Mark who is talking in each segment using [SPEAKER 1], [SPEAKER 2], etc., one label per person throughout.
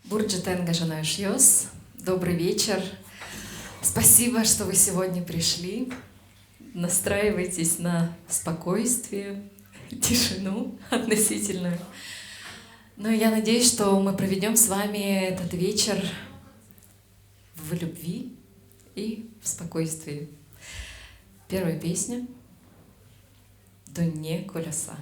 [SPEAKER 1] Бурджетенга Жанаюшьос. Добрый вечер. Спасибо, что вы сегодня пришли. Настраивайтесь на спокойствие, тишину относительную. Но я надеюсь, что мы проведем с вами этот вечер в любви и в спокойствии. Первая песня «Дунне колеса».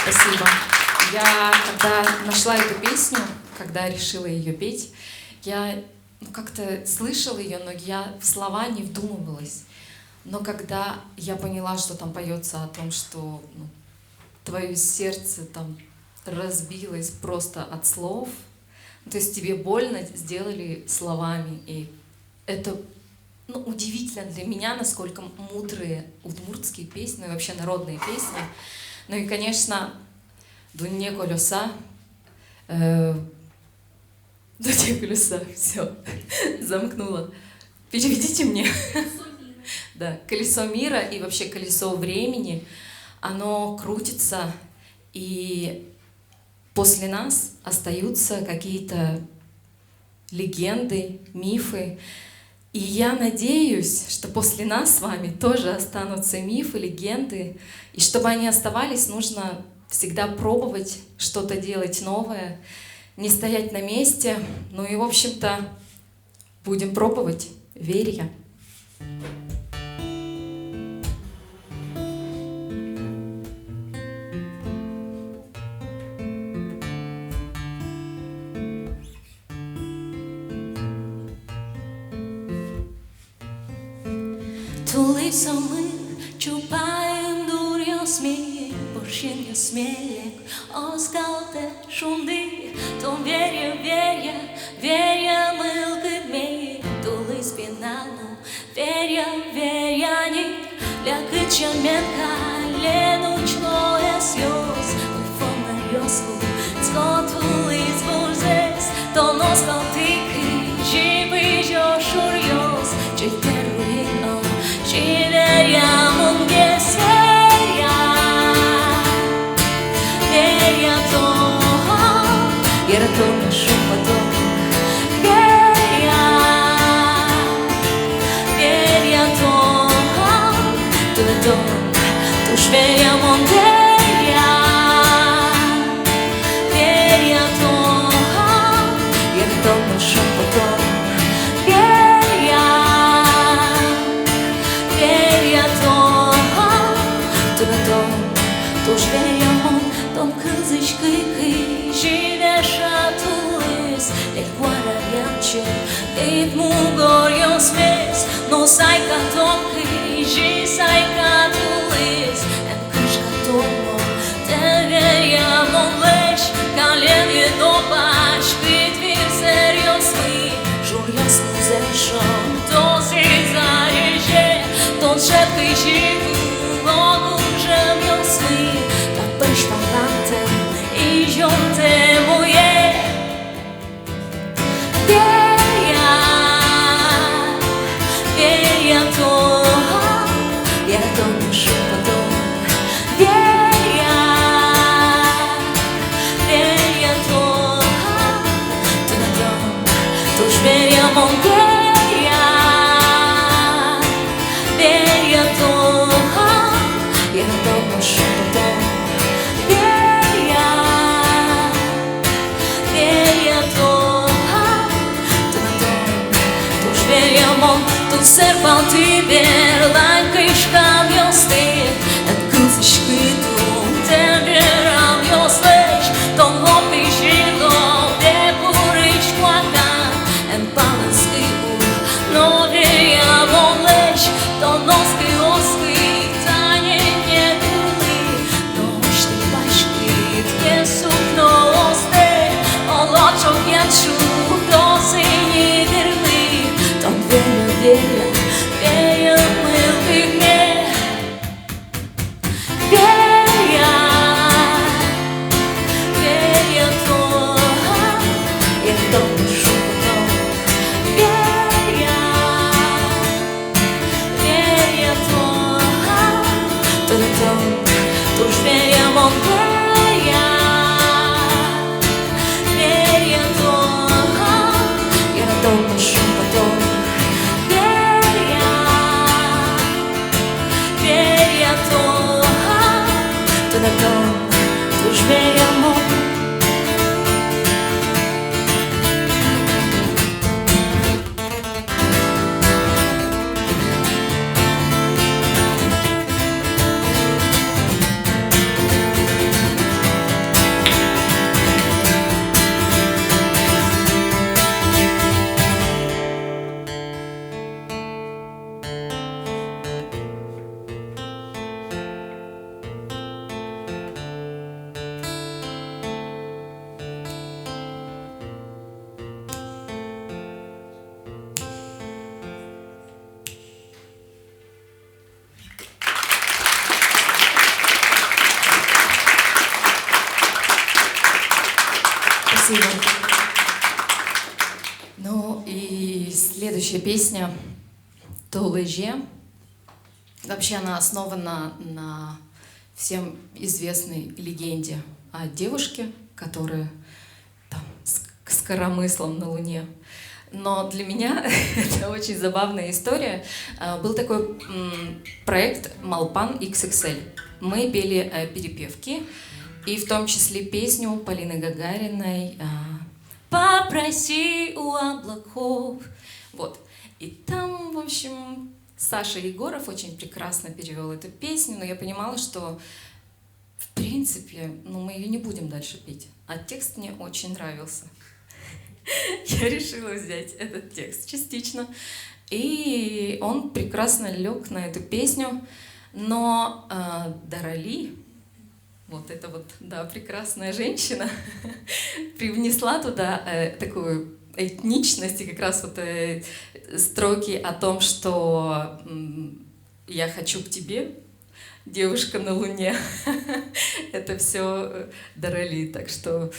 [SPEAKER 1] Спасибо. Я, когда нашла эту песню, когда решила ее петь, я как-то слышала ее, но я в слова не вдумывалась. Но когда я поняла, что там поется о том, что твое сердце там разбилось просто от слов, то есть тебе больно сделали словами, и это удивительно для меня, насколько мудрые удмуртские песни, и вообще народные песни. Ну и, конечно, «Дунье колеса», «Дунье колеса», все, замкнула. Переведите мне. Да, «Колесо мира» и вообще «Колесо времени», оно крутится, и после нас остаются какие-то легенды, мифы. И я надеюсь, что после нас с вами тоже останутся мифы, легенды. И чтобы они оставались, нужно всегда пробовать что-то делать новое, не стоять на месте. Ну и, в общем-то, будем пробовать, веря.
[SPEAKER 2] Tulisa мы чупаем дурья смех, борщенья смелек, оскалте шунды, то веря, мы лгыме, тули спинану, веря, не, лякыча менка, ленучно эсьос, фона ёску, скотули збурзес, то носкал тики, жибы жошурьос, читеру рино, Чиверямон гесверя, веря то, ерато нашу потом, веря то, туж верямон веря то, ерато нашу потом. Tuż veriamon, tom kızışkı jine şatulis, et guararianche, et mugorios mes, no saika tom ji saika tulis, et kışka tomo, te veriamon leş, kalenje do baş, bitvir seriosli, журьос музешом, to si zareže, to šepky živu, i jonte moje веря то, я то нашу потом, веря то, ты на дом, туж веря мон веря то, я то нашу потом. Tu serpão tiver lá em Criscam e os ter, é que os escritos entenderão e os leis, tão roupa e gelo, de por esquadar, em palas que o não veriam leis, tão nós que os gritam e dali, não estive mais escrito, que sub não os ter, o lote o que acho, doce e dali, tão verdadeira.
[SPEAKER 1] Спасибо. Ну и следующая песня «То леже». Вообще она основана на всем известной легенде о девушке, которая там, с коромыслом на Луне. Но для меня это очень забавная история. Был такой проект «Малпан XXL». Мы пели перепевки, и в том числе песню Полины Гагариной «Попроси у облаков». Вот. И там, в общем, Саша Егоров очень прекрасно перевел эту песню, но я понимала, что в принципе, мы ее не будем дальше петь. А текст мне очень нравился. Я решила взять этот текст частично. И он прекрасно лег на эту песню. Но Дарали, вот эта вот, да, прекрасная женщина, привнесла туда такую этничность и как раз вот строки о том, что я хочу к тебе, девушка на Луне. Это все Дарали. Так что,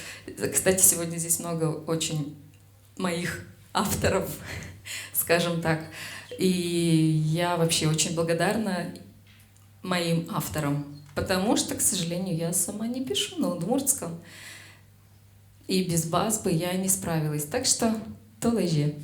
[SPEAKER 1] кстати, сегодня здесь много очень моих авторов, скажем так. И я вообще очень благодарна моим авторам, потому что, к сожалению, я сама не пишу на удмуртском. И без вас бы я не справилась. Так что то леже.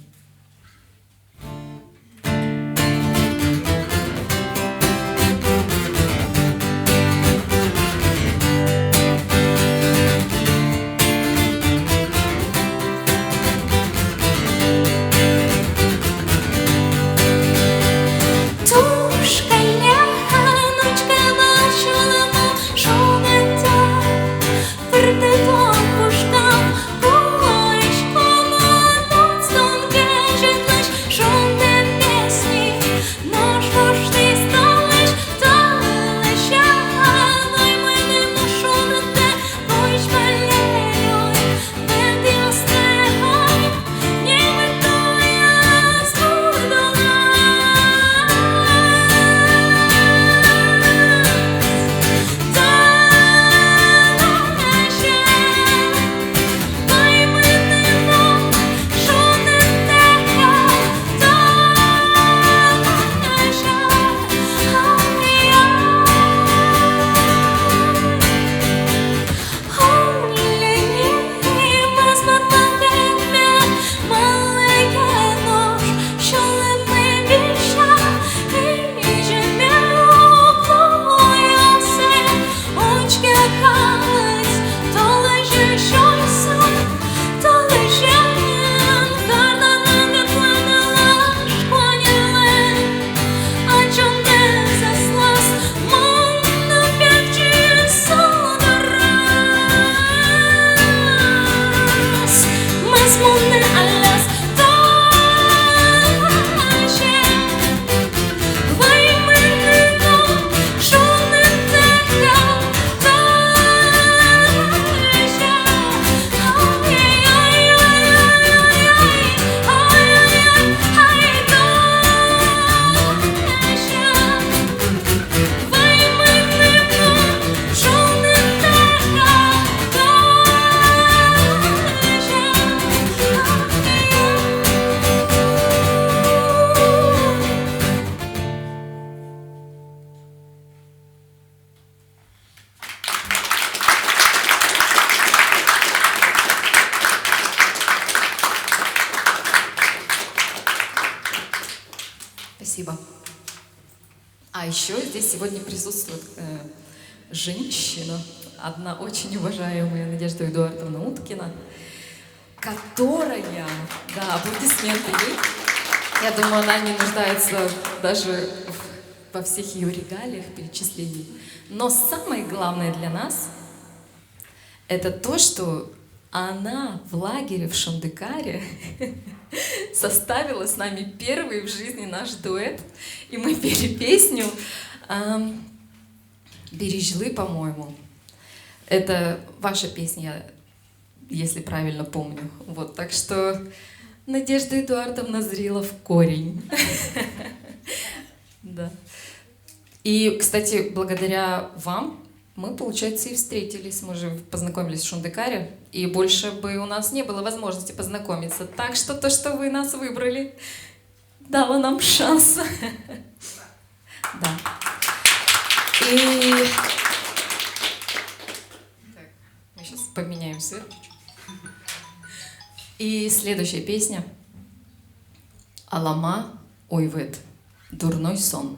[SPEAKER 1] Спасибо. А еще здесь сегодня присутствует женщина, одна очень уважаемая Надежда Эдуардовна Уткина, которая, да, аплодисменты ей, я думаю, она не нуждается даже во всех ее регалиях, перечислений. Но самое главное для нас — это то, что она в лагере в Шандыкаре составила с нами первый в жизни наш дуэт, и мы пели песню «Бережлы», по-моему. Это ваша песня, если правильно помню. Вот, так что Надежда Эдуардовна зрела в корень. Да. И, кстати, благодаря вам мы, получается, и встретились. Мы же познакомились в Шундыкаре, и больше бы у нас не было возможности познакомиться. Так что то, что вы нас выбрали, дало нам шанс. Да. И... Так, мы сейчас поменяем свет чуть-чуть. И следующая песня. Алама Ойвет. Дурной сон.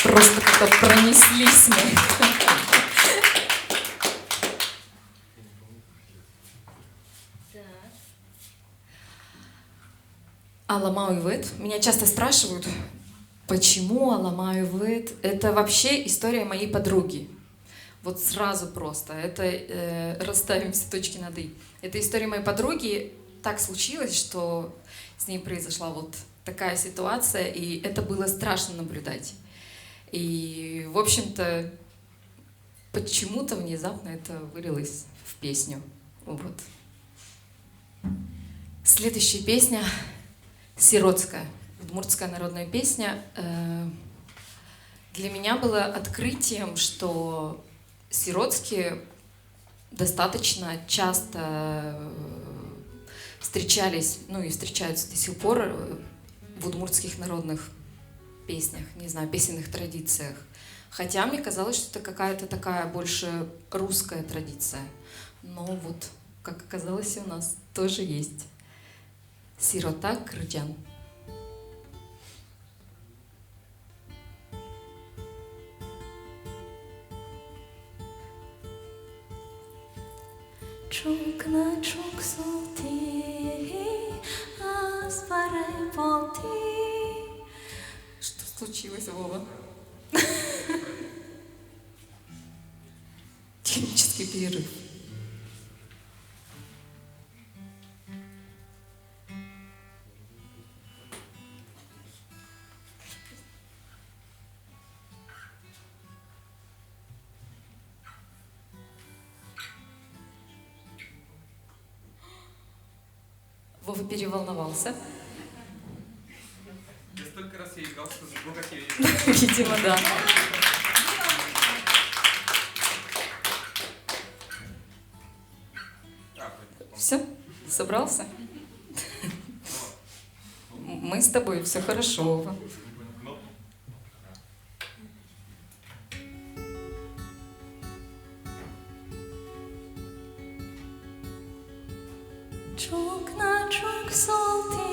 [SPEAKER 1] Просто как-то пронеслись мы. Алама Ойвет. Меня часто спрашивают, почему Алама Ойвет? Это вообще история моей подруги. Вот сразу просто. Это расставим все точки над «и». Это история моей подруги. Так случилось, что с ней произошла вот такая ситуация, и это было страшно наблюдать. И, в общем-то, почему-то внезапно это вылилось в песню. Вот. Следующая песня сиротская, удмуртская народная песня. Для меня было открытием, что сиротские достаточно часто встречались, ну и встречаются до сих пор в удмуртских народных песнях, не знаю, песенных традициях. Хотя мне казалось, что это какая-то такая больше русская традиция. Но вот, как оказалось, у нас тоже есть. Сирота Крыджан.
[SPEAKER 2] Чук на чук сути, аспаре полти.
[SPEAKER 1] Что случилось, Вова? Технический перерыв. Вова переволновался.
[SPEAKER 3] Я столько раз ей играл, что забыл, как я ее...
[SPEAKER 1] Видимо, да. Все? Собрался? Мы с тобой, все хорошо, Вова.
[SPEAKER 2] Чук на чук солти.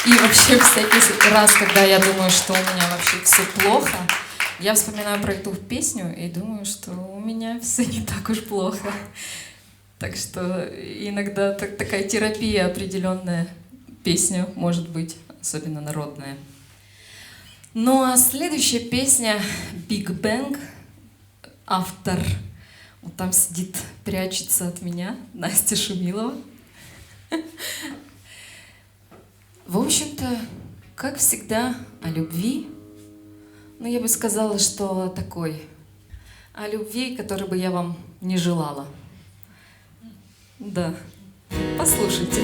[SPEAKER 1] И вообще всякий раз, когда я думаю, что у меня вообще все плохо, я вспоминаю про эту песню и думаю, что у меня все не так уж плохо. Так что иногда такая терапия определенная песня может быть, особенно народная. Ну а следующая песня «Big Bang», автор, вот там сидит, прячется от меня, Настя Шумилова. В общем-то, как всегда, о любви. Но я бы сказала, что такой, о любви, которой бы я вам не желала. Да, послушайте.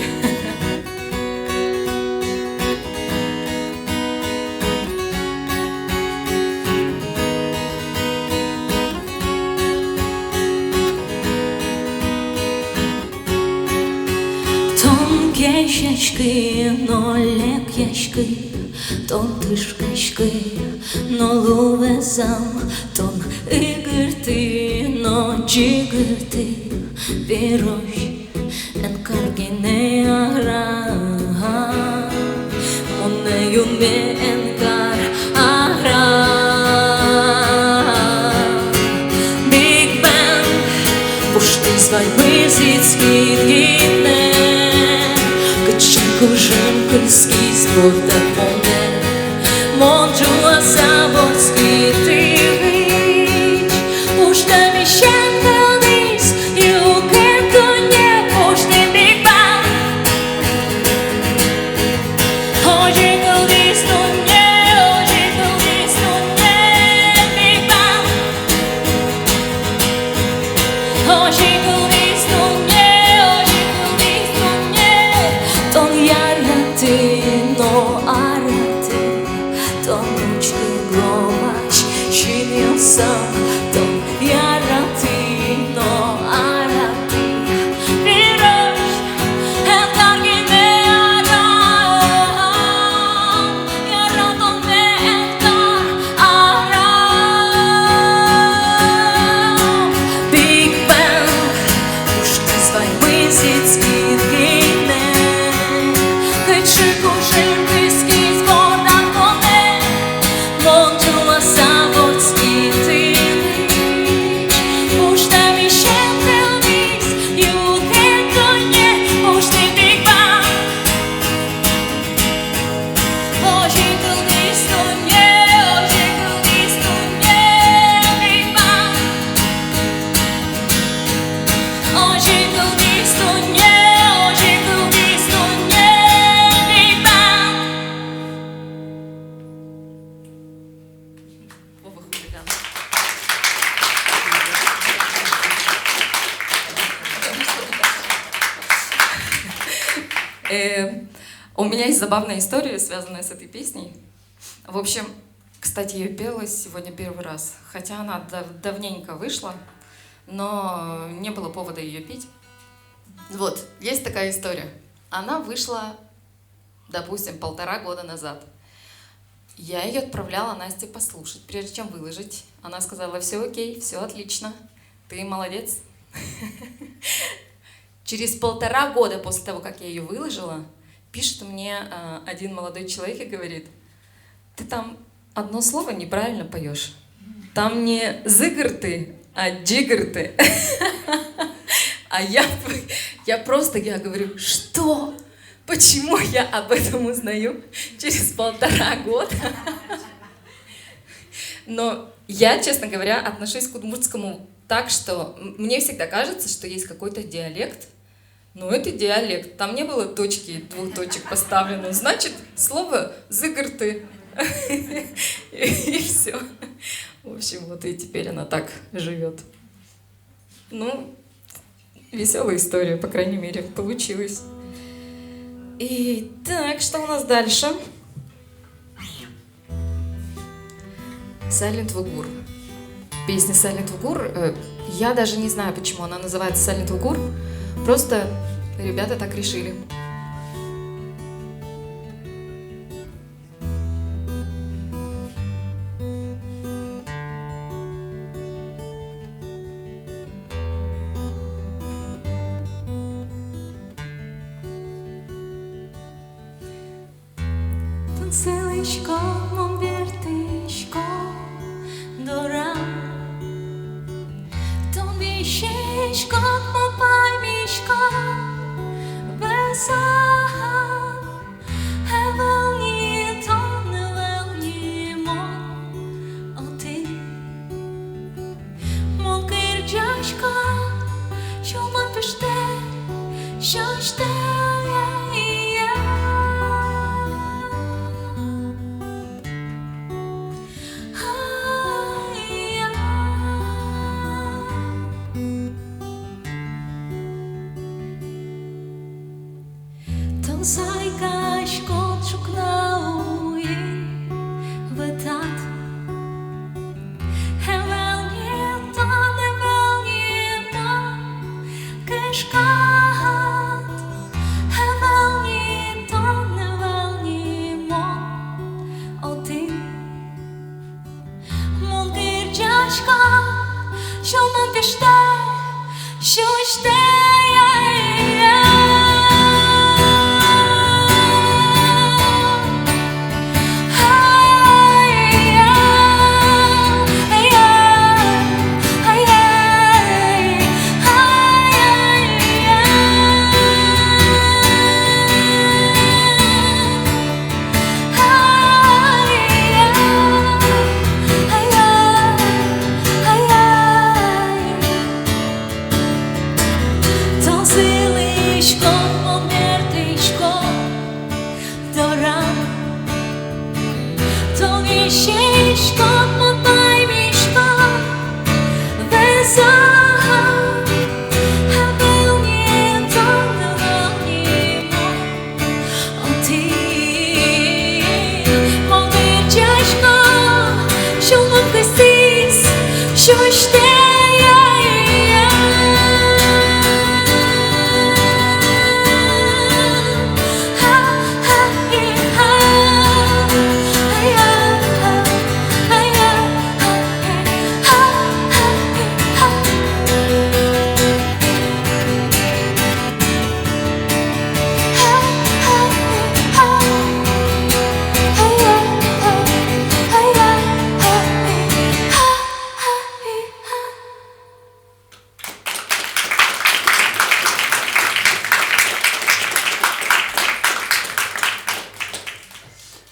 [SPEAKER 2] Keşke nolek keşke ton tış keşke nolu vezam ton igirti no cigirti viroş en kargine ara monne yume en kar ara Big Bang pushti svoj vizitski gitne Кожанка скіз подапоне Монджула Заборський ти вич Пушта міщанка вниз І у кертоне пушти Big Bang Ожі колись тоне, ожі колись тоне Big Bang Ожі колись тоне no arate ton uçlu glomaç çiniyorsam ton yarati no arati viroş el kargine ara yaraton ve etkar ara Big Bang pushti svoj vizitski gitne Кайчику жінки згода коне Монджула Заборський ти вич Пушта міщенка вниз І у кертоне пушти Big Bang Ожі колись тоне, ожі колись тоне Big Bang Ожі колись тоне
[SPEAKER 1] У меня есть забавная история, связанная с этой песней. В общем, кстати, ее пела сегодня первый раз, хотя она давненько вышла, но не было повода ее петь. Вот, есть такая история. Она вышла, допустим, 1,5 года назад. Я ее отправляла Насте послушать, прежде чем выложить. Она сказала: все окей, все отлично, ты молодец. Через 1,5 года после того, как я ее выложила, пишет мне один молодой человек и говорит: ты там одно слово неправильно поешь. Там не зыгр-ты, а джигр-ты. А я говорю: что? Почему я об этом узнаю через 1,5 года? Но я, честно говоря, отношусь к удмуртскому так, что мне всегда кажется, что есть какой-то диалект. Но это диалект. Там не было точки, 2 точек поставлено. Значит, слово «зыгр-ты». И все. В общем, вот и теперь она так живет. Ну, веселая история, по крайней мере, получилась. И так, что у нас дальше? Silent Vugur. Песня Silent Vugur. Я даже не знаю, почему она называется Silent Vugur. Просто ребята так решили.
[SPEAKER 2] Танциличко, мом вертичко, дора. Тобі щечко, попай мішко, веса. Евелні, то не велні, мон, о ти. Мон кирджашко, що мон піште, що жде і я. Зайкашко чукнаує витат. Евелні, то не велні, мон, кишкат. Евелні, то не велні, мон, о ти. Мон кирджашко, що мон піште, що жде я.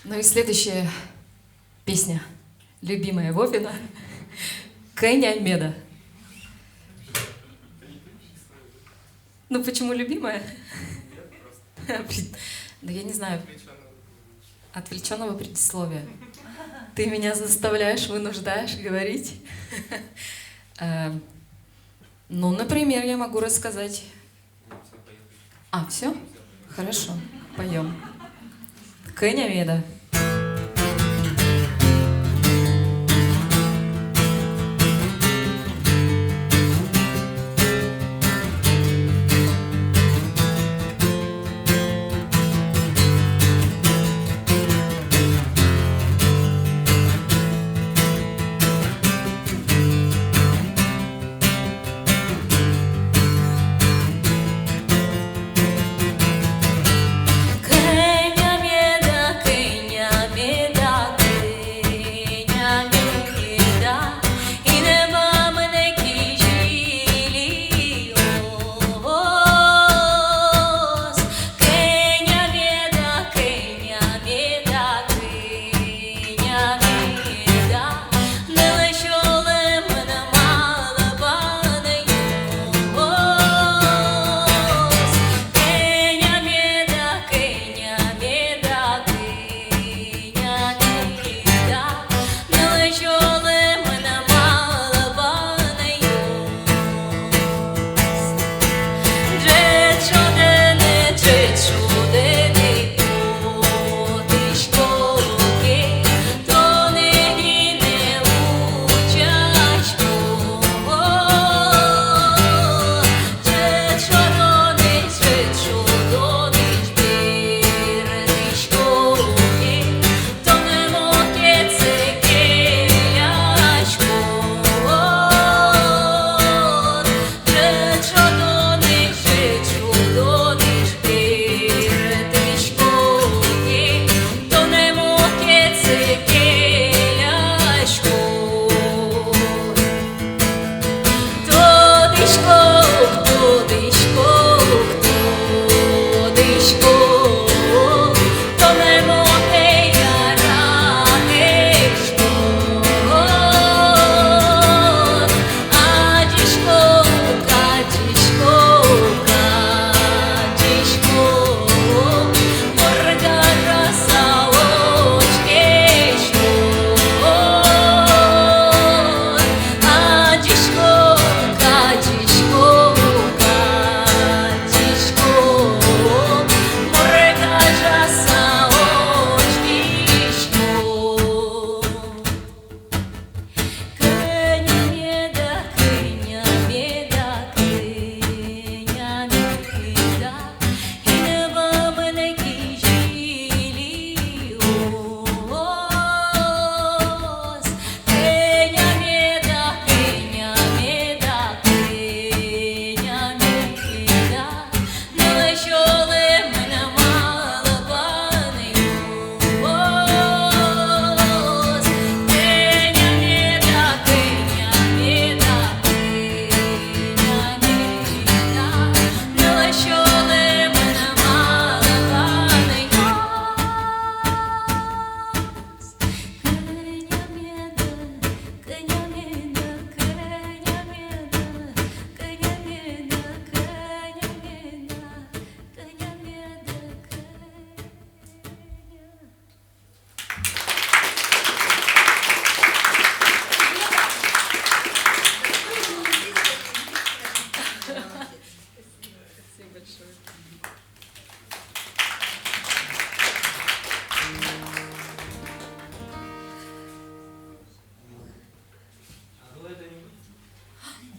[SPEAKER 1] Ну и следующая песня, любимая Вовина, Кэня Меда. Ну почему любимая? Да я не знаю. Отвлеченного предисловия. Ты меня заставляешь, вынуждаешь говорить. Ну, например, я могу рассказать... А, все? Хорошо, поем. Кынямеда.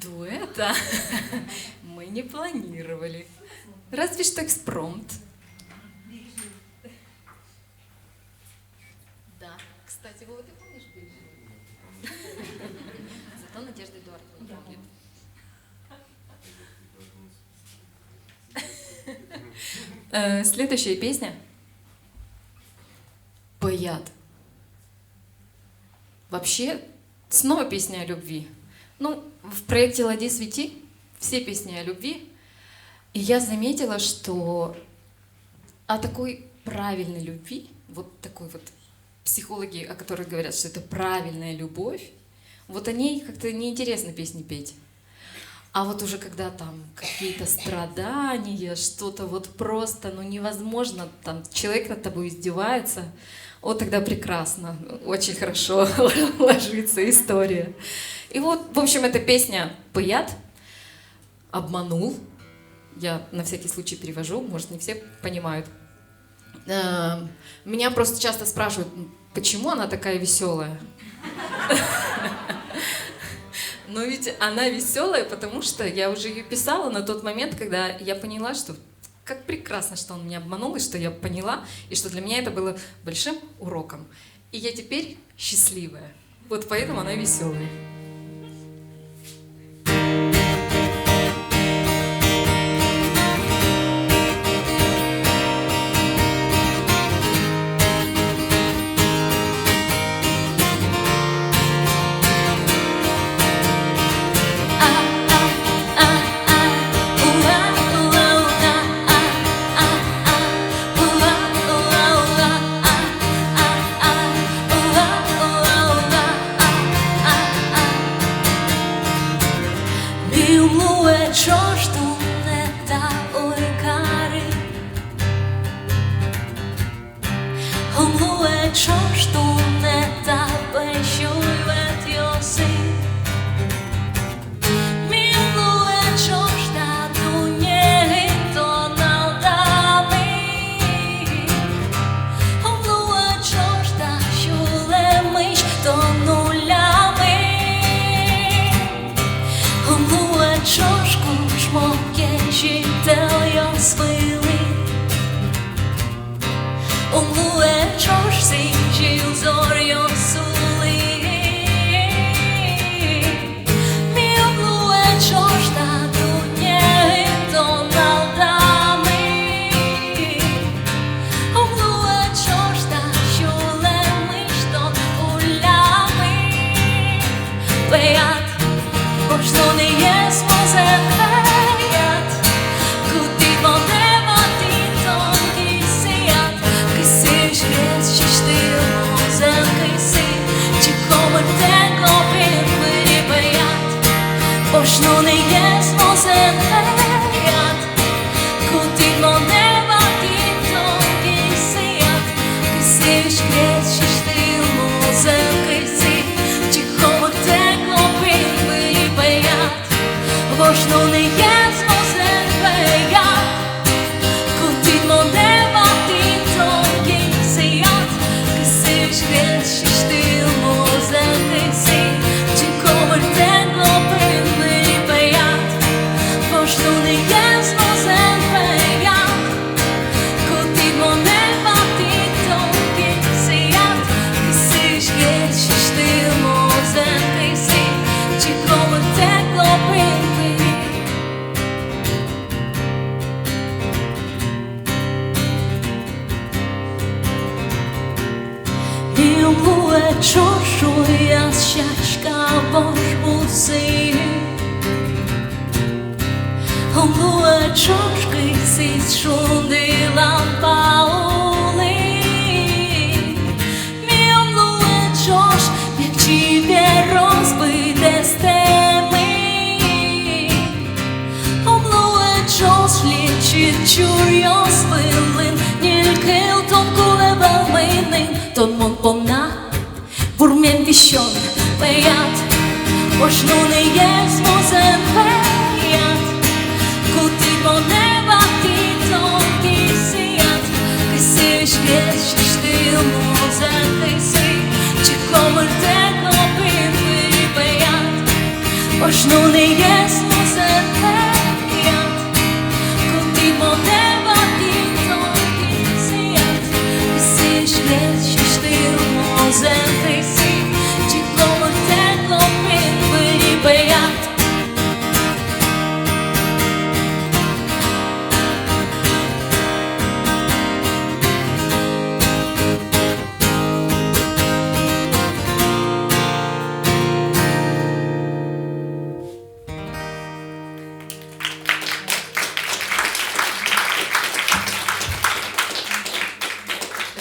[SPEAKER 1] Дуэта мы не планировали. Разве что экспромт. Да, кстати, Вова, ты помнишь песню? Зато Надежда Эдуардовна помнит. Следующая песня. «Паяд». Вообще, снова песня о любви. Ну, в проекте «Лади, свети» все песни о любви. И я заметила, что о такой правильной любви, вот такой вот психологи, о которых говорят, что это правильная любовь, вот о ней как-то неинтересно песни петь. А вот уже когда там какие-то страдания, что-то вот просто, ну невозможно, там человек над тобой издевается, вот тогда прекрасно, очень хорошо ложится история. И вот, в общем, эта песня «Паяд» обманул, Я на всякий случай перевожу, может, не все понимают. Меня просто часто спрашивают, почему она такая веселая? Но ведь она веселая, потому что я уже ее писала на тот момент, когда я поняла, что как прекрасно, что он меня обманул, и что я поняла, и что для меня это было большим уроком. И я теперь счастливая. Вот поэтому она веселая.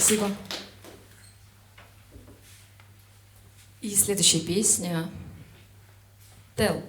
[SPEAKER 1] Спасибо. И следующая песня «Tell».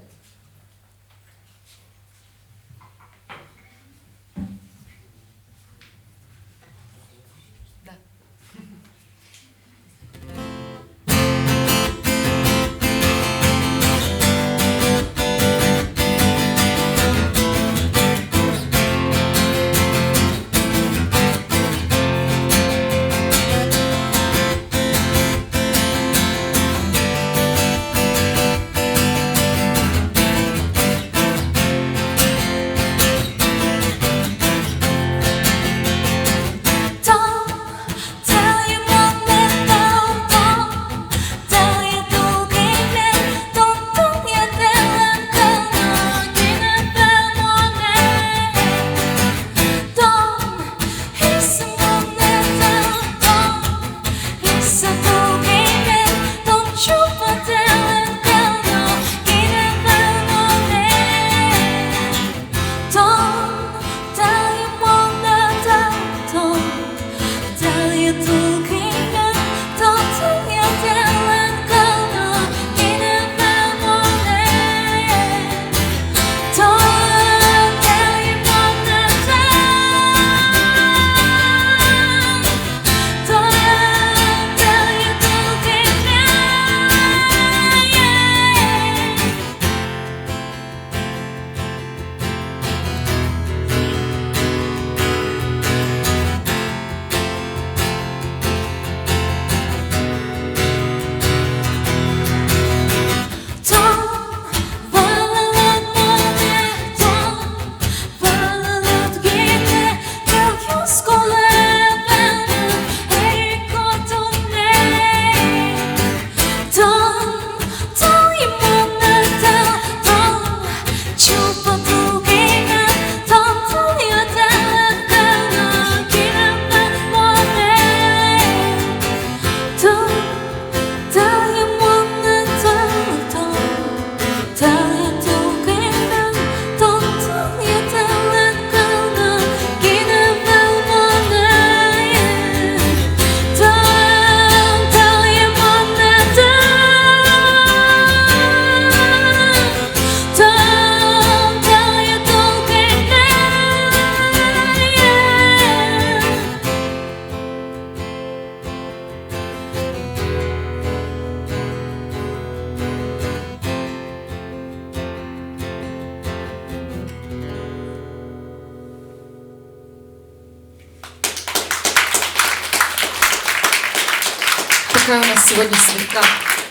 [SPEAKER 1] Такая у нас сегодня слегка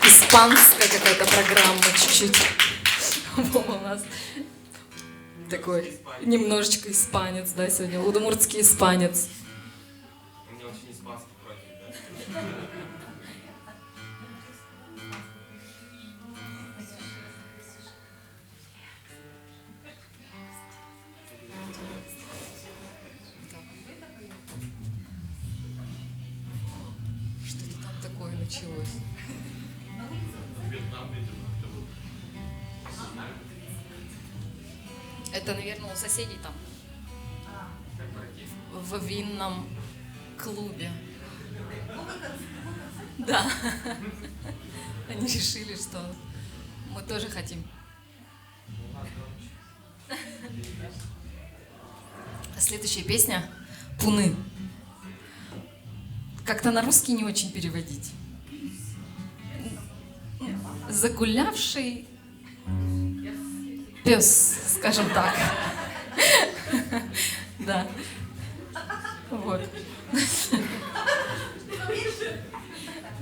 [SPEAKER 1] испанская какая-то программа, чуть-чуть. Вова у нас такой немножечко испанец, да, сегодня удмуртский испанец.
[SPEAKER 3] У меня очень испанский профиль, да?
[SPEAKER 1] Что-то там такое началось. Это, наверное, у соседей там. В винном клубе. Да. Они решили, что мы тоже хотим. Следующая песня «Пуны». Как-то на русский не очень переводить. Загулявший пес, скажем так. Да. Вот.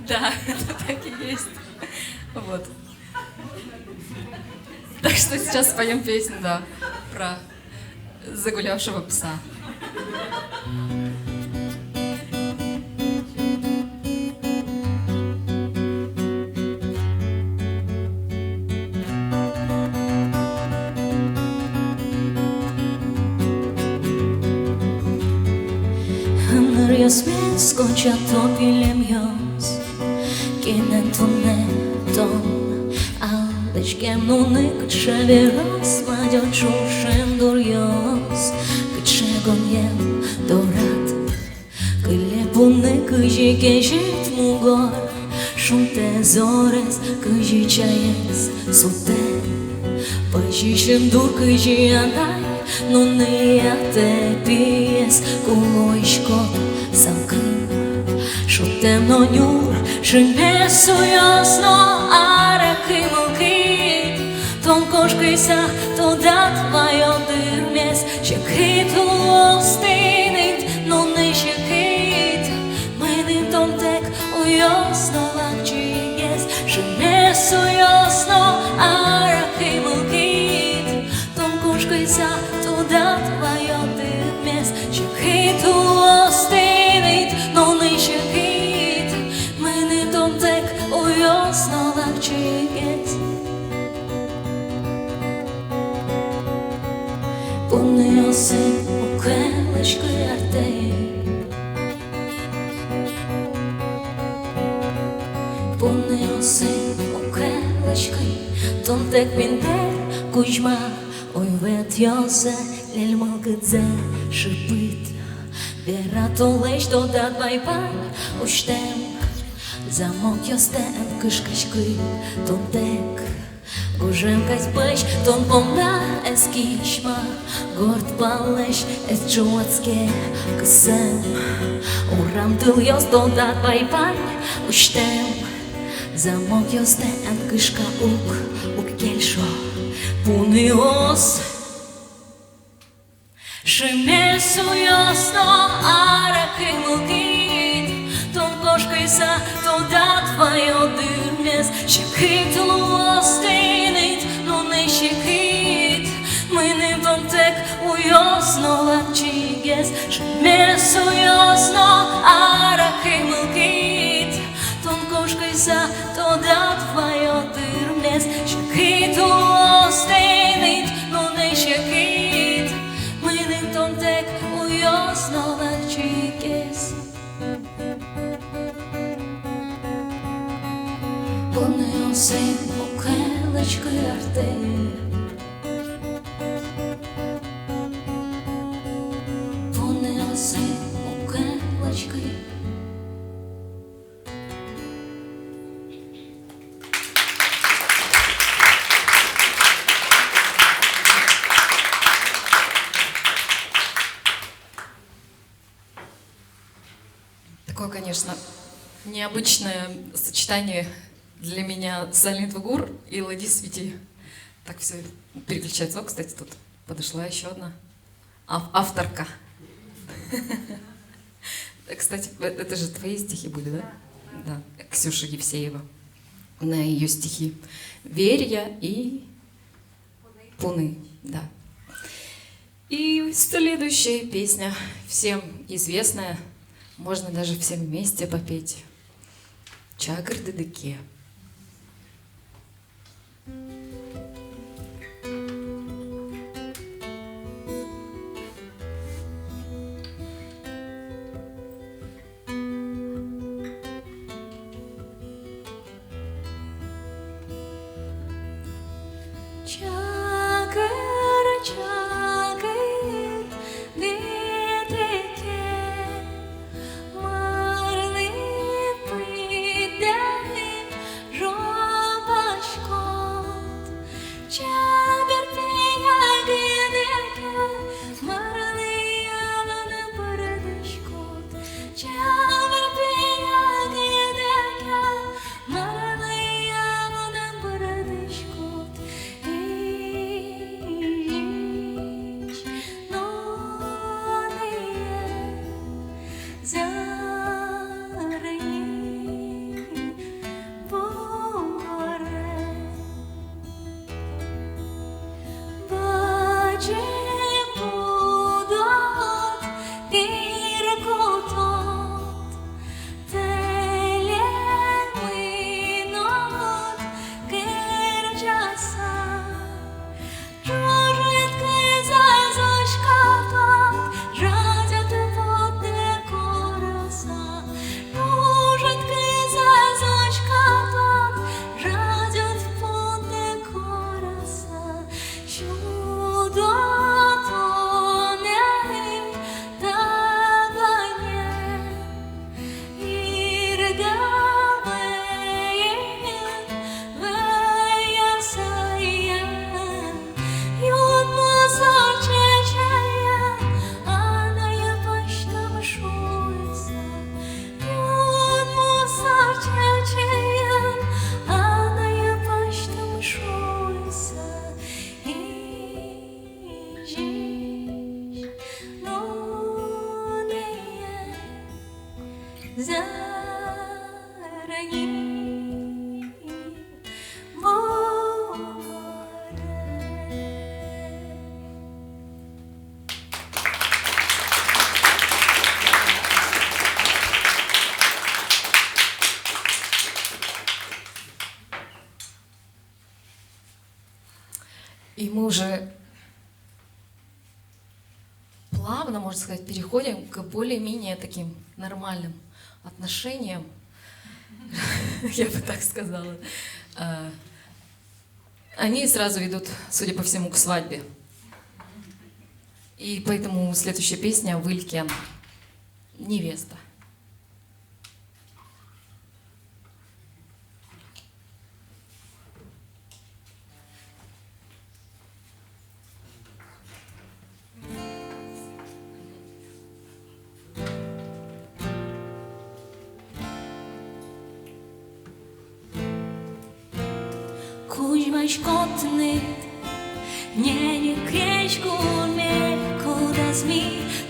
[SPEAKER 1] Да, это так и есть. Вот. Так что сейчас споем песню, да, про загулявшего пса.
[SPEAKER 2] Smet skocciato bilemios che neton aldeshkem nune kcheveros madyon shushem dorios kchegonyen dorat klepune kjikejet mugor shumte zores kjichayes sute pajishem dur kjiandai nune ate pies kuloishkot Salkın, şu temno nyur, şu nesu jasno, are krimulkit, tom koškajsa, to dat vajo dyrmės, šiek hitu ostinit, no ne šiek hit, mainim tom tek, o jasno lakčyges, şu nesu jasno, are krimulkit, tom koškajsa, to dat vajo dyrmės, šiek hitu ostinit, no ne şehit, meni tom tek o jasno lakčyges. Puniosin u keleškoj arteji, puniosin u keleškoj, tom tek pinter kujma, oj vet jose, lelma gëdze shëpit. Vera to lesh to dat vajpan u shtem Zamok jo stem këshkëshkuj ton tek Guzhem kajt bësh ton pomna es kishma Gort palesh es quatske kësem Uram të jos to dat vajpan u shtem Zamok jo stem këshka uk kelsho Puni os Shmesu jasno, are krimulkit, tom koškajsa, to dat vajo dyrmės, šiek hit luostinit, no ne šiek hit, mainim tom tek u jasno lakčyges, shmesu jasno, are krimulkit, tom koškajsa, to dat vajo dyrmės, šiek hit luostinit, no ne šiek hit, mainim tom tek u jasno lakčyges. Puniosin u keleškoj arteji, puniosin u keleškoj.
[SPEAKER 1] Такое, конечно, необычное сочетание для меня Silent Vigor и Ладис Вити. Так все переключается. О, кстати, тут подошла еще одна авторка. Кстати, это же твои стихи были, да? да, Ксюша Евсеева, на ее стихи «Верья» и «Пуны». Да. И следующая песня, всем известная, можно даже всем вместе попеть. «Чагыр-дыдыке». И мы уже плавно, можно сказать, переходим к более-менее таким нормальным отношениям, я бы так сказала. Они сразу ведут, судя по всему, к свадьбе. И поэтому следующая песня «Вылькен. Невеста».
[SPEAKER 2] Kuźmaś kotny, nie kręć górnie, kuda zmi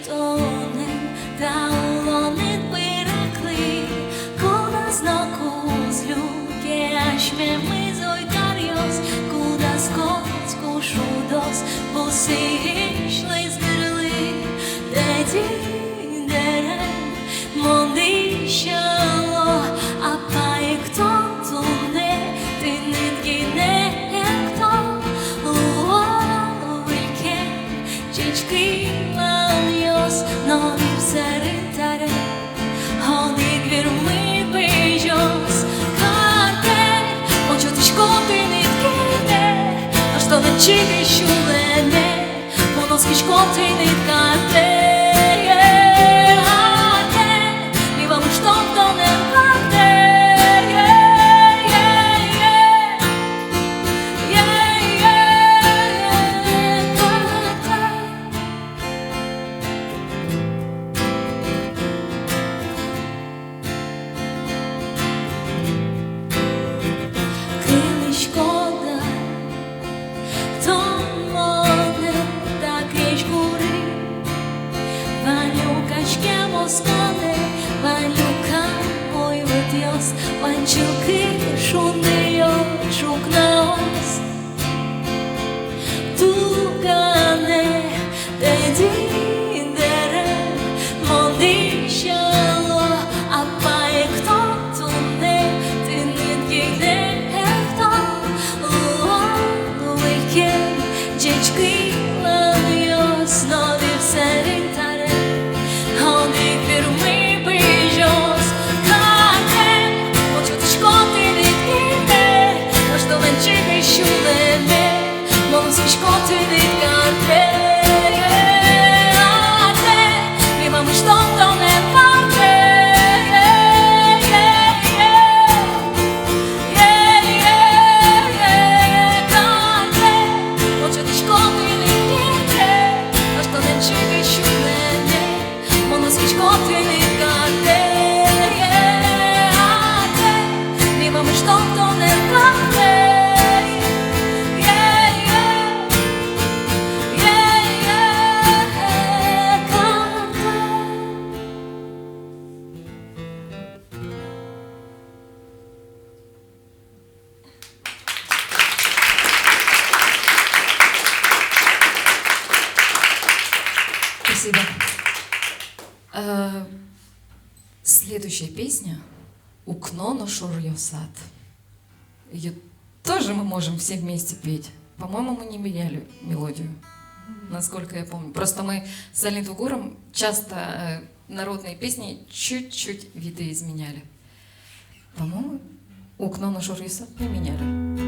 [SPEAKER 2] tonem, dałony wyrakli, kuda znoku zlukie, aż mnie myzoj karios, kuda skocz kuszudos, bo si išli zgrli, dedi deren, mondi šalo, a pa je kto tu ne, ty nitki ne kto, Vılken, çiçki manios, no bir seritare, honik bir mi beijos, karte, ocho tişkoty nitki ne, a što ne činiš u mene, ponoski škoty nitkarte, mi vam što to ne karte. Dios
[SPEAKER 1] Следующая песня «Укно на шурьосад». Ее тоже мы можем все вместе петь. По-моему, мы не меняли мелодию, насколько я помню. Просто мы с Алин Тугуром часто народные песни чуть-чуть видоизменяли. По-моему, «Укно на шурьосад» не меняли.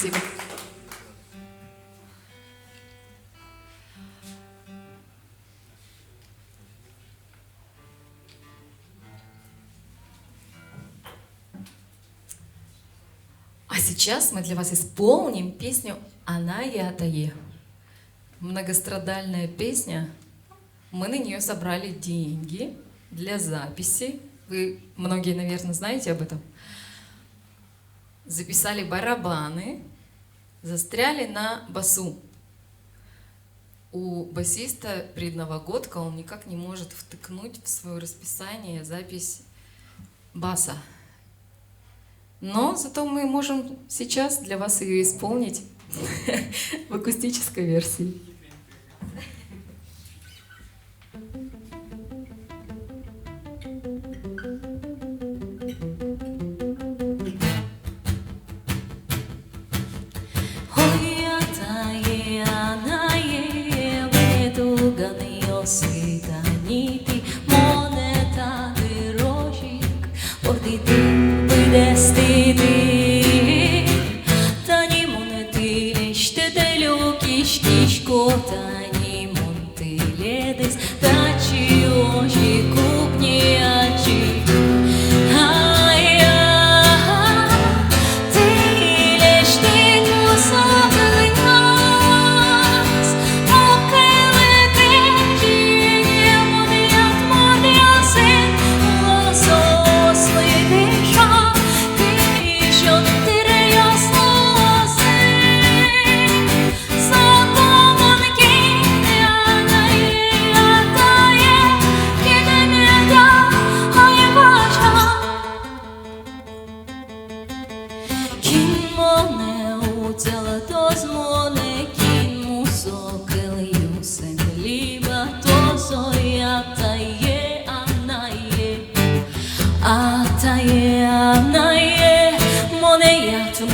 [SPEAKER 1] Спасибо. А сейчас мы для вас исполним песню «Аная Атае». Многострадальная песня. Мы на нее собрали деньги для записи. Вы многие, наверное, знаете об этом. Записали барабаны, застряли на басу. У басиста предновогодка, он никак не может втыкнуть в свое расписание запись баса. Но зато мы можем сейчас для вас ее исполнить в акустической версии.
[SPEAKER 2] ti pădestidi Tani monetilește de lukișkișco Tani montiledes Taci oși cupniaci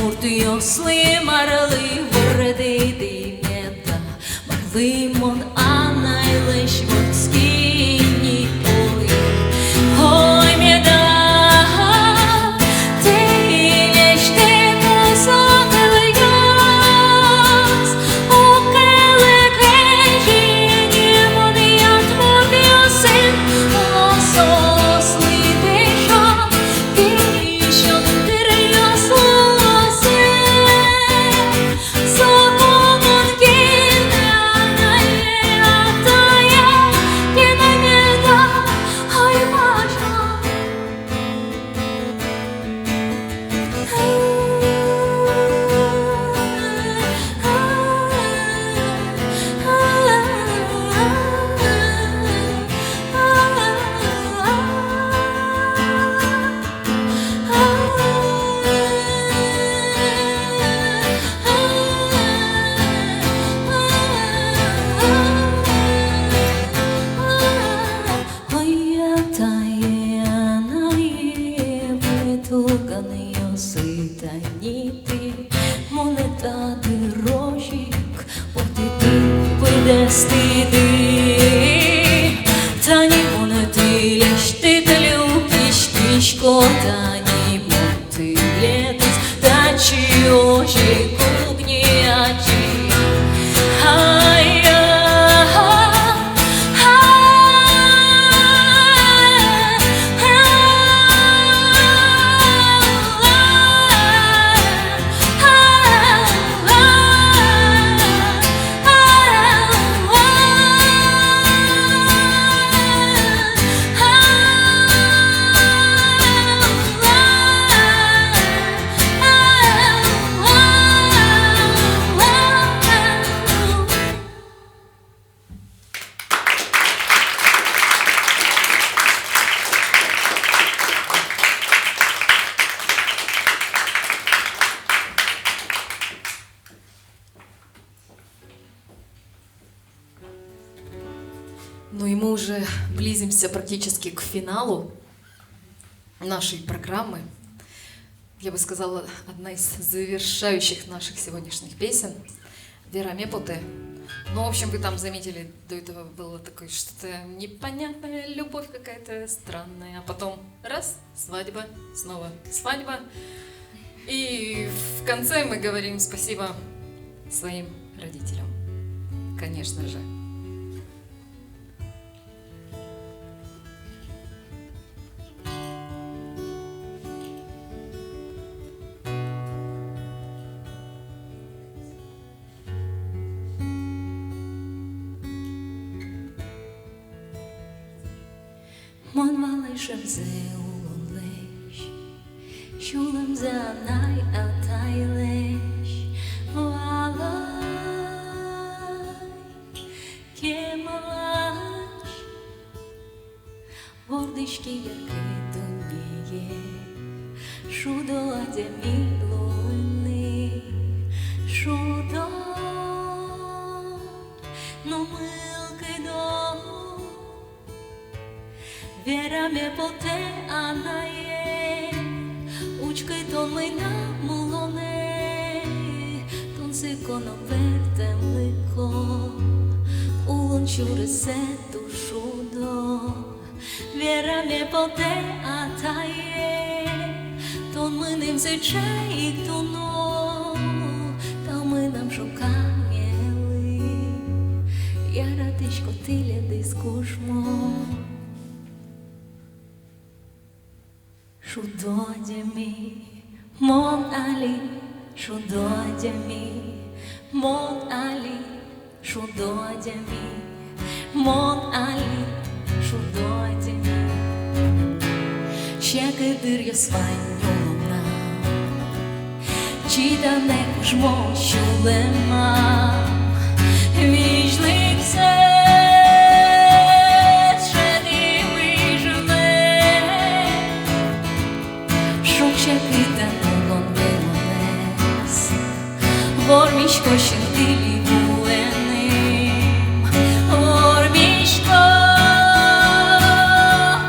[SPEAKER 2] Murtiosli marli vurdidi meta Marli mon anaylish vorskini oi Oi meda Te ilešte nasakelyas Okele krejini moniat murdiosin Lososli desha Kishon tereyas Tani monetilește de lukișkișco Tani montiledes Taci oși cupniaci
[SPEAKER 1] Ну и мы уже близимся практически к финалу нашей программы. Я бы сказала, одна из завершающих наших сегодняшних песен «Вера Мепоте». Ну, в общем, вы там заметили, до этого было такое что-то непонятное, любовь какая-то странная, а потом раз, свадьба, снова свадьба. И в конце мы говорим спасибо своим родителям, конечно же.
[SPEAKER 2] Mon valışım zeulunleş Şulum zanay atayleş Valay Kemalaş Vordişki yakı dünyeye Şudo ademi luni Şudo No mılkı do Вера Мепоте анае Учкой тон мына мулоне Тон се коно вертем лико Улон чуресе душу до Вера Мепоте атае зустрічає тону, та ми нам шукали. Я радичко тиля десь кушмо. Шудодями, мон али, шудодями, мон али, шудодями, мон али, шудодями. Щекидир я свайнюлна, чи да не жмо щулема, вічних серць. Vormișco și-ntili buenim, vormișco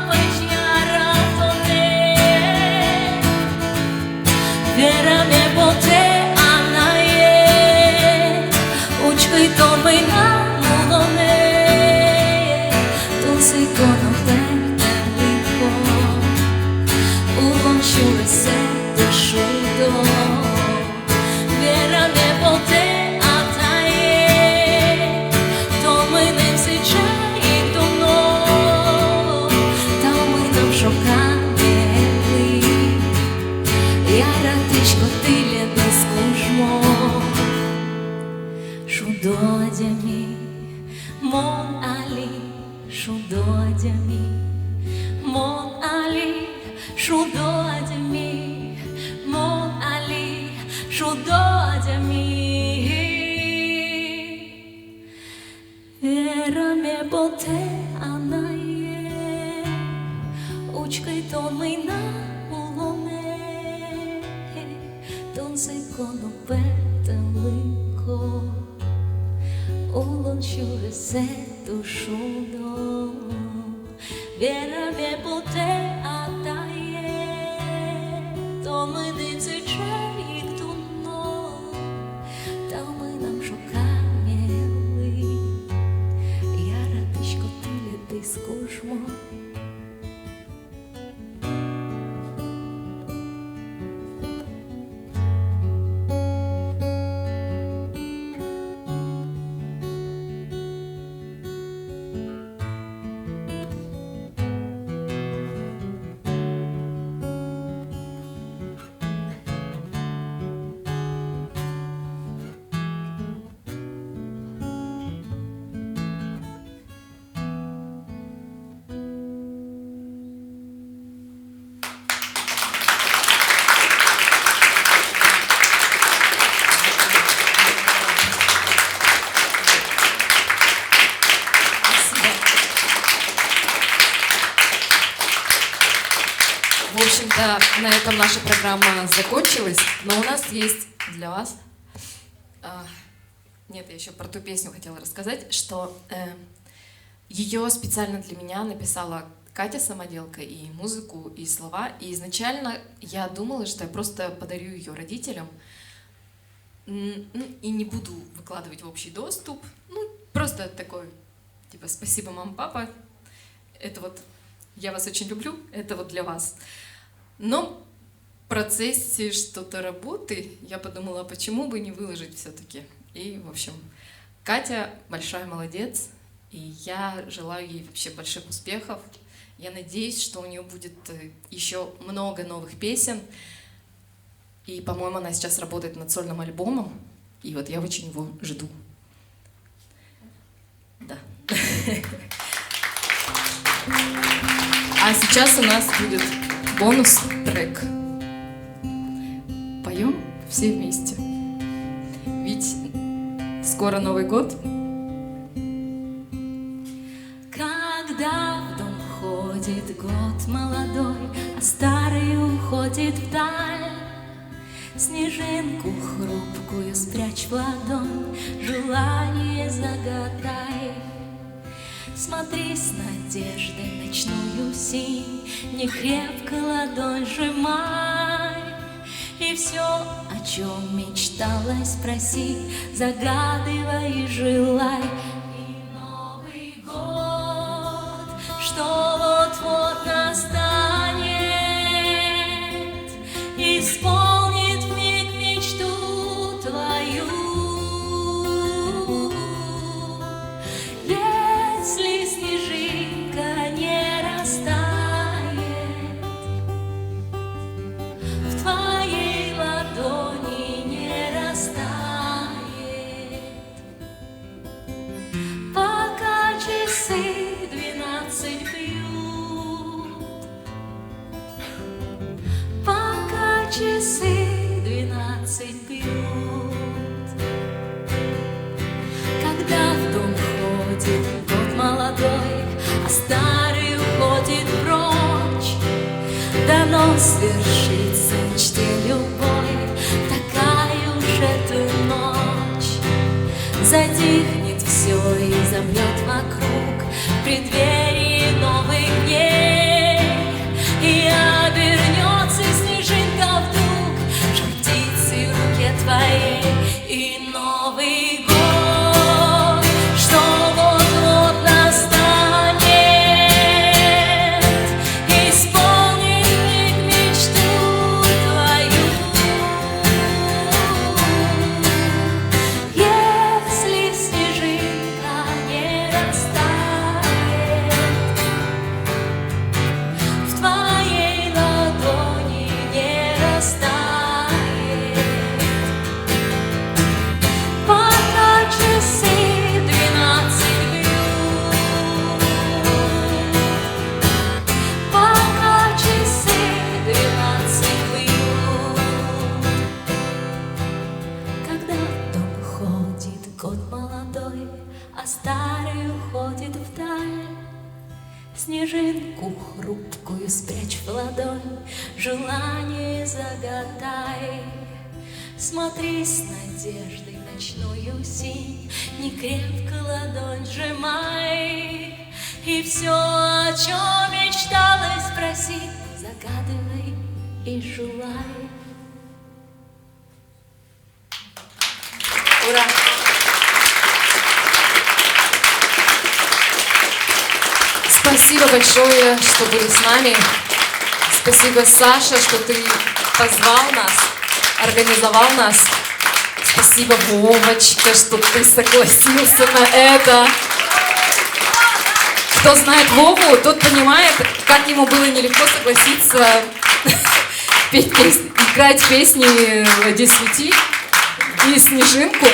[SPEAKER 2] pășiara tone. Vera me bote anaie, uçkăi tomăi namulone, dulce conoferte lico, ulon șure se dușudo. Шудодями, мон али, шудодями, мон али, шудодями, мон али, шудодями. Вера ме боте анае, учкай тонмай на улоне, тонсай конопетен лико. Улон șure dușudo, Vera me bote ataie, to mânițe cerig tuno, Tau mânam șocameli, Iar atunci cotile discușmo.
[SPEAKER 1] В общем-то, на этом наша программа закончилась, но у нас есть для вас... Нет, я еще про ту песню хотела рассказать, что ее специально для меня написала Катя Самоделка, и музыку, и слова. И изначально я думала, что я просто подарю ее родителям и не буду выкладывать в общий доступ. Ну, просто такой, типа, спасибо, мама, папа, это вот... Я вас очень люблю, это вот для вас. Но в процессе что-то работы я подумала, почему бы не выложить все-таки. И, в общем, Катя большая молодец, и я желаю ей вообще больших успехов. Я надеюсь, что у нее будет еще много новых песен. И, по-моему, она сейчас работает над сольным альбомом, и вот я очень его жду. Да. А сейчас у нас будет бонус-трек. Поем все вместе. Ведь скоро Новый год.
[SPEAKER 2] Когда в дом ходит год молодой, а старый уходит вдаль, снежинку хрупкую спрячь в ладонь, желание загадай. Смотри с надеждой ночную синь, не крепко ладонь сжимай. И все, о чем мечталось, проси, загадывай и желай. И Новый год, что вот-вот настанет, исполнится. свершится мечте любой, такая уж эта ночь. Затихнет все и замрет вокруг в преддверии новых дней. И обернется снежинка вдруг жар птицы в руке твоей. И Новый год, что вот-вот настанет, исполнит миг мечту твою. Если снежинка не растает, в твоей ладони не растает, пока часы 12 бьют, пока часы 12 бьют. Когда в дом ходит год молодой, а старый уходит вдаль, снежинку хрупкую спрячь в ладонь, желание загадай. Смотри с надеждой в ночную синь, не крепко ладонь сжимай. И все, о чем мечталось, проси, загадывай и желай.
[SPEAKER 1] Ура! Спасибо большое, что были с нами. Спасибо, Саша, что ты позвал нас, организовал нас. Спасибо, Вовочка, что ты согласился на это. Кто знает Вову, тот понимает, как ему было нелегко согласиться играть песни «Води свети» и «Снежинку».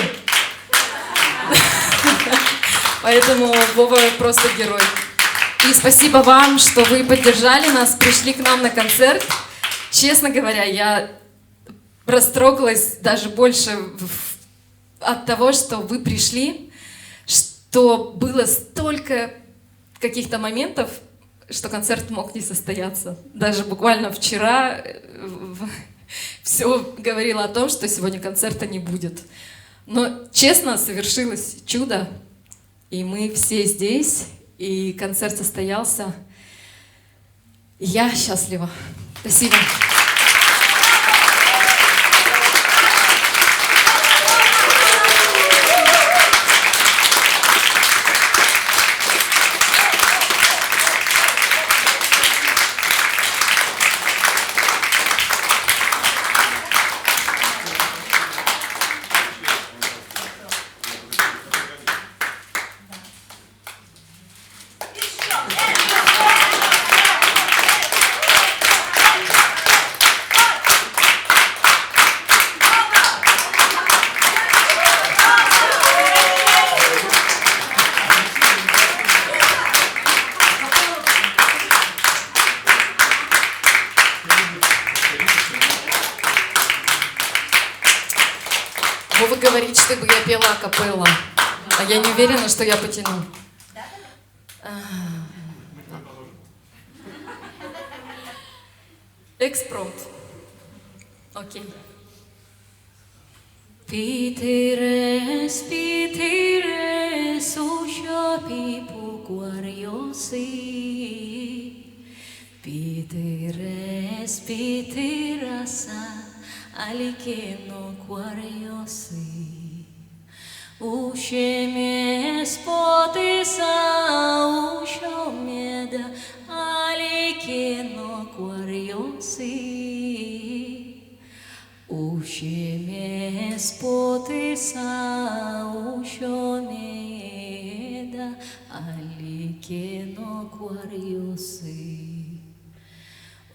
[SPEAKER 1] Поэтому Вова просто герой. И спасибо вам, что вы поддержали нас, пришли к нам на концерт. Честно говоря, я растрогалась даже больше от того, что вы пришли, что было столько каких-то моментов, что концерт мог не состояться. Даже буквально вчера все говорило о том, что сегодня концерта не будет. Но честно, совершилось чудо, и мы все здесь, и концерт состоялся. Я счастлива. Спасибо. Вова говорит, чтобы я пела акапелла, а я не уверена, что я потяну. Экспромт. Окей.
[SPEAKER 2] Piteres, piteres, ushopi puguariosi. Piteres, piterasa, alikeno guariosi. Ushemes potisa, ushomeda, alikeno guariosi. Ushemes potisa, ushomeda, alikeno guariosi.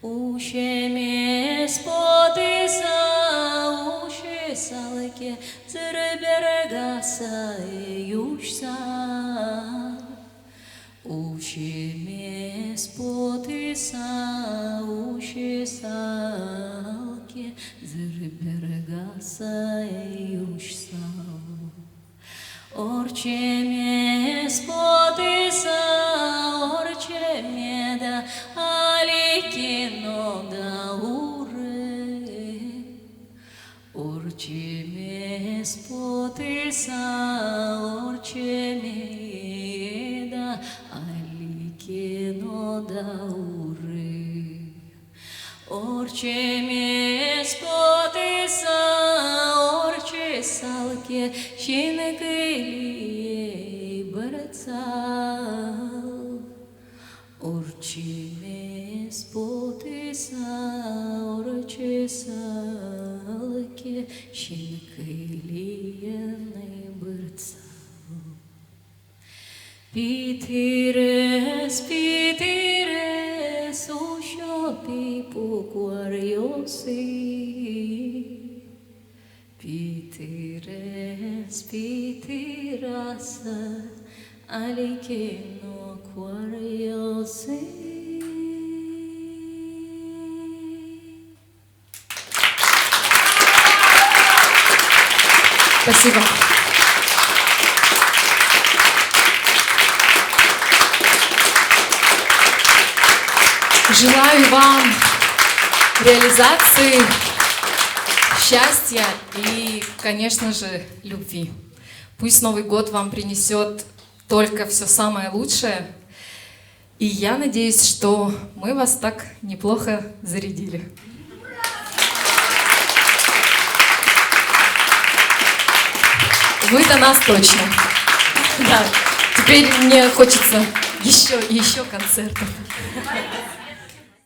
[SPEAKER 2] Ushemes potisa, ushesalake, zerbergasa ejushsa. Ushemes potisa, ushesalake, zerbergasa ejushsa. Orchemes potisa, orchemeda, alikeno da Orice mi spotisa, orice mi da, ali che no da ure. Orice mi spotisa, orice salche, cine gălie bărățau. Orice mi spotisa, orice salche, cine gălie bărățau. Pitires, pitires, ușopi pucuariosi. Pitires, pitirasa, alikeno cuariosi.
[SPEAKER 1] Спасибо. Желаю вам реализации, счастья и, конечно же, любви. Пусть Новый год вам принесет только все самое лучшее. И я надеюсь, что мы вас так неплохо зарядили. Вы-то нас точно. Да. Теперь мне хочется еще концертов.